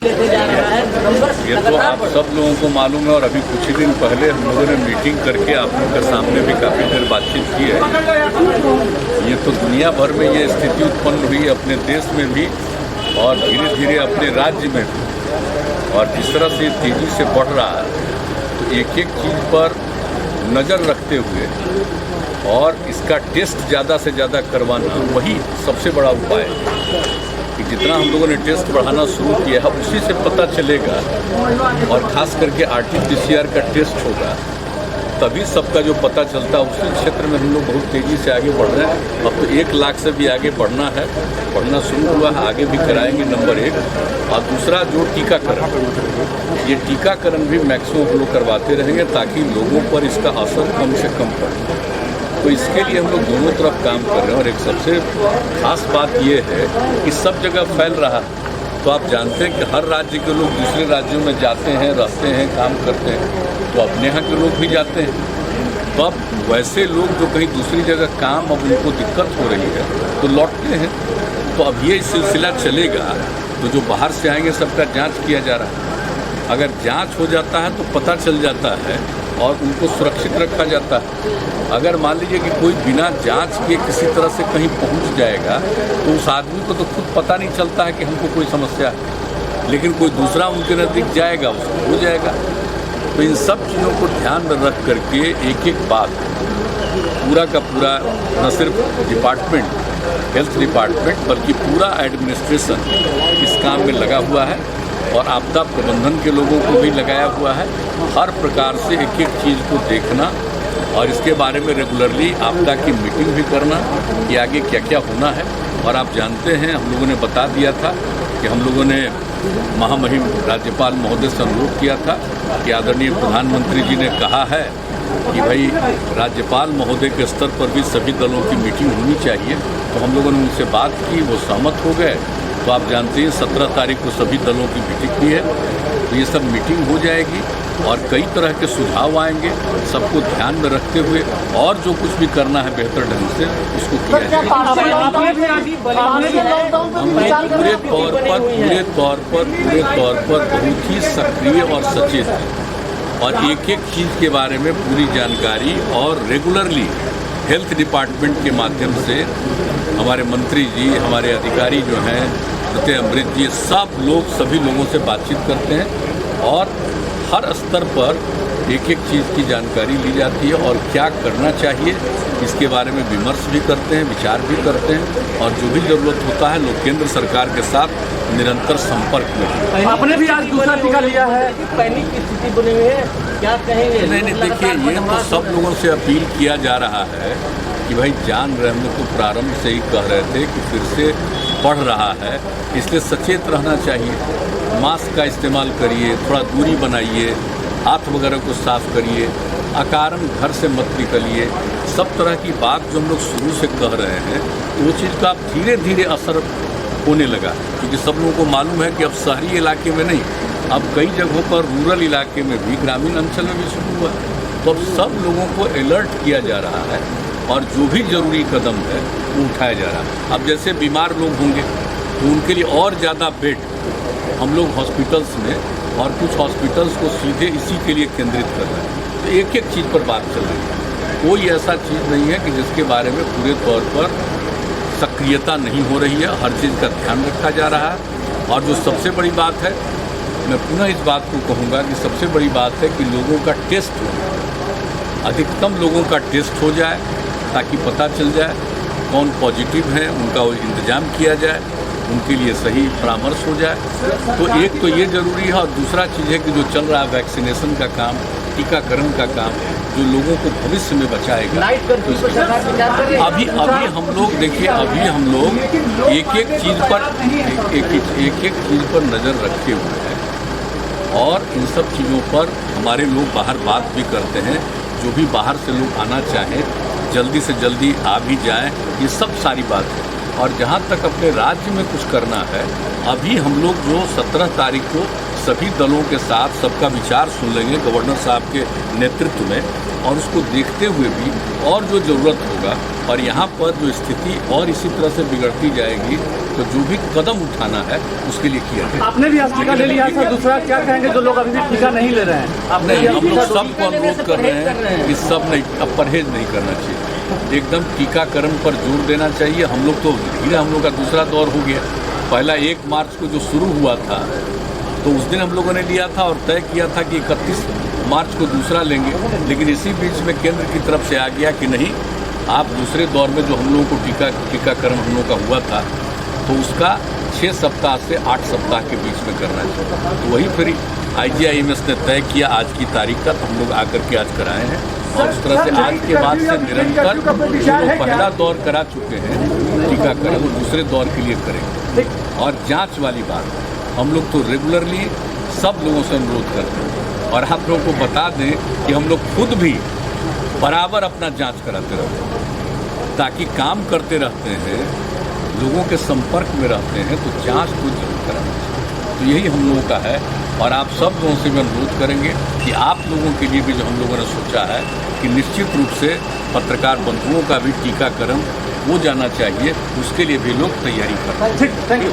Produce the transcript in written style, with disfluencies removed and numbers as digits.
ये तो आप सब लोगों को मालूम है और अभी कुछ ही दिन पहले हम लोगों ने मीटिंग करके आप लोगों के सामने भी काफ़ी देर बातचीत की है। ये तो दुनिया भर में ये स्थिति उत्पन्न हुई, अपने देश में भी और धीरे धीरे अपने राज्य में भी। और जिस तरह से तेज़ी से बढ़ रहा है तो एक एक चीज़ पर नज़र रखते हुए और इसका टेस्ट ज़्यादा से ज़्यादा करवाना, वही सबसे बड़ा उपाय है कि जितना हम लोगों ने टेस्ट बढ़ाना शुरू किया है उसी से पता चलेगा। और ख़ास करके RT-PCR का टेस्ट होगा तभी सबका जो पता चलता है। उसी क्षेत्र में हम लोग बहुत तेज़ी से आगे बढ़ रहे हैं। अब तो 1 लाख से भी आगे बढ़ना है, बढ़ना शुरू हुआ है, आगे भी कराएंगे नंबर 1। और दूसरा जो टीकाकरण, ये टीकाकरण भी मैक्सिमम हम लोग करवाते रहेंगे ताकि लोगों पर इसका असर कम से कम पड़े। तो इसके लिए हम लोग दोनों तरफ काम कर रहे हैं। और एक सबसे खास बात ये है कि सब जगह फैल रहा है। तो आप जानते हैं कि हर राज्य के लोग दूसरे राज्यों में जाते हैं, रहते हैं, काम करते हैं, तो अपने यहाँ के लोग भी जाते हैं। तो अब वैसे लोग जो कहीं दूसरी जगह काम अब उनको दिक्कत हो रही है तो लौटते हैं। तो अब ये सिलसिला चलेगा। तो जो बाहर से आएंगे सबका जाँच किया जा रहा है। अगर जाँच हो जाता है तो पता चल जाता है और उनको सुरक्षित रखा जाता है। अगर मान लीजिए कि कोई बिना जांच के किसी तरह से कहीं पहुंच जाएगा तो उस आदमी को तो खुद पता नहीं चलता है कि हमको कोई समस्या है, लेकिन कोई दूसरा उनके नज़दीक जाएगा उसको हो जाएगा। तो इन सब चीज़ों को ध्यान में रख करके एक एक बात पूरा का पूरा न सिर्फ डिपार्टमेंट, हेल्थ डिपार्टमेंट, बल्कि पूरा एडमिनिस्ट्रेशन इस काम में लगा हुआ है। और आपदा प्रबंधन के लोगों को भी लगाया हुआ है। हर प्रकार से एक एक चीज़ को देखना और इसके बारे में रेगुलरली आपदा की मीटिंग भी करना कि आगे क्या क्या होना है। और आप जानते हैं हम लोगों ने बता दिया था कि हम लोगों ने महामहिम राज्यपाल महोदय से अनुरोध किया था कि आदरणीय प्रधानमंत्री जी ने कहा है कि भाई राज्यपाल महोदय के स्तर पर भी सभी दलों की मीटिंग होनी चाहिए। तो हम लोगों ने उनसे बात की, वो सहमत हो गए। तो आप जानते हैं 17 तारीख को सभी दलों की मीटिंग भी है। तो ये सब मीटिंग हो जाएगी और कई तरह के सुझाव आएंगे, सबको ध्यान में रखते हुए और जो कुछ भी करना है बेहतर ढंग से उसको किया जाएगा। हम लोग पूरे तौर पर बहुत ही सक्रिय और सचेत हैं और एक एक चीज़ के बारे में पूरी जानकारी और रेगुलरली हेल्थ डिपार्टमेंट के माध्यम से हमारे मंत्री जी, हमारे अधिकारी जो हैं, प्रत्यय अमृत जी, सब लोग सभी लोगों से बातचीत करते हैं और हर स्तर पर एक एक चीज़ की जानकारी ली जाती है और क्या करना चाहिए इसके बारे में विमर्श भी करते हैं, विचार भी करते हैं। और जो भी ज़रूरत होता है लोग केंद्र सरकार के साथ निरंतर संपर्क में। आपने भी आज दूसरा टीका लिया है, पैनिक की स्थिति बनी हुई है, क्या कहेंगे? नहीं, देखिए ये तो सब लोगों से अपील किया जा रहा है कि भाई जान रहे, हम लोग तो प्रारंभ से ही कह रहे थे कि फिर से बढ़ रहा है, इसलिए सचेत रहना चाहिए। मास्क का इस्तेमाल करिए, थोड़ा दूरी बनाइए, हाथ वगैरह को साफ करिए, अकारण घर से मत निकलिए। सब तरह की बात जो हम लोग शुरू से कह रहे हैं वो चीज़ का अब धीरे धीरे असर होने लगा, क्योंकि सब लोगों को मालूम है कि अब शहरी इलाके में नहीं, अब कई जगहों पर रूरल इलाके में भी, ग्रामीण अंचल में भी शुरू हुआ। तो अब सब लोगों को अलर्ट किया जा रहा है और जो भी ज़रूरी कदम है वो उठाया जा रहा है। अब जैसे बीमार लोग होंगे तो उनके लिए और ज़्यादा बेड हम लोग हॉस्पिटल्स में और कुछ हॉस्पिटल्स को सीधे इसी के लिए केंद्रित कर रहे हैं। तो एक एक चीज़ पर बात चल रही है। कोई ऐसा चीज़ नहीं है कि जिसके बारे में पूरे तौर पर सक्रियता नहीं हो रही है। हर चीज़ का ध्यान रखा जा रहा है। और जो सबसे बड़ी बात है, मैं पुनः इस बात को कहूँगा कि सबसे बड़ी बात है कि लोगों का टेस्ट हो, अधिकतम लोगों का टेस्ट हो जाए ताकि पता चल जाए कौन पॉजिटिव हैं, उनका वो इंतज़ाम किया जाए, उनके लिए सही परामर्श हो जाए। तो एक तो ये ज़रूरी है और दूसरा चीज़ है कि जो चल रहा है वैक्सीनेशन का काम, टीकाकरण का काम, जो लोगों को भविष्य में बचाएगा। तो अभी हम लोग देखिए, अभी हम लोग एक एक चीज़ पर नज़र रखे हुए हैं और इन सब चीज़ों पर हमारे लोग बाहर बात भी करते हैं। जो भी बाहर से लोग आना चाहें जल्दी से जल्दी आ भी जाएं, ये सब सारी बात है। और जहाँ तक अपने राज्य में कुछ करना है, अभी हम लोग जो 17 तारीख को सभी दलों के साथ सबका विचार सुन लेंगे गवर्नर साहब के नेतृत्व में, और उसको देखते हुए भी और जो ज़रूरत होगा और यहाँ पर जो स्थिति और इसी तरह से बिगड़ती जाएगी तो जो भी कदम उठाना है उसके लिए किया जाए। आपने भी आज टीका ले लिया था, दूसरा क्या कहेंगे जो लोग अभी भी टीका नहीं ले रहे हैं? आपने नहीं, हम लोग टीका सबको अनुरोध कर रहे हैं कि सब नहीं, अब परहेज नहीं करना चाहिए, एकदम टीकाकरण पर जोर देना चाहिए। हम लोग तो धीरे, हम लोग का दूसरा दौर हो गया। पहला 1 मार्च को जो शुरू हुआ था तो उस दिन हम लोगों ने लिया था और तय किया था कि 31 मार्च को दूसरा लेंगे, लेकिन इसी बीच में केंद्र की तरफ से आ गया कि नहीं, आप दूसरे दौर में जो हम लोगों को टीकाकरण हम लोगों का हुआ था तो उसका 6 सप्ताह से 8 सप्ताह के बीच में करना चाहिए। तो वही फिर IGIMS ने तय किया आज की तारीख का, तो हम लोग आकर के आज कराए हैं और उस तरह से आज के बाद से निरंतर जो लोग पहला दौर करा चुके हैं टीकाकरण वो दूसरे दौर के लिए करेंगे। और जांच वाली बात, हम लोग तो रेगुलरली सब लोगों से अनुरोध करते हैं और आप लोगों को बता दें कि हम लोग खुद भी बराबर अपना जांच कराते रहते हैं, ताकि काम करते रहते हैं, लोगों के संपर्क में रहते हैं, तो जांच तो जरूर कराना चाहिए। तो यही हम लोगों का है और आप सब लोगों से भी अनुरोध करेंगे कि आप लोगों के लिए भी जो हम लोगों ने सोचा है कि निश्चित रूप से पत्रकार बंधुओं का भी टीकाकरण हो जाना चाहिए, उसके लिए भी लोग तैयारी कर रहे हैं। ठीक, थैंक यू।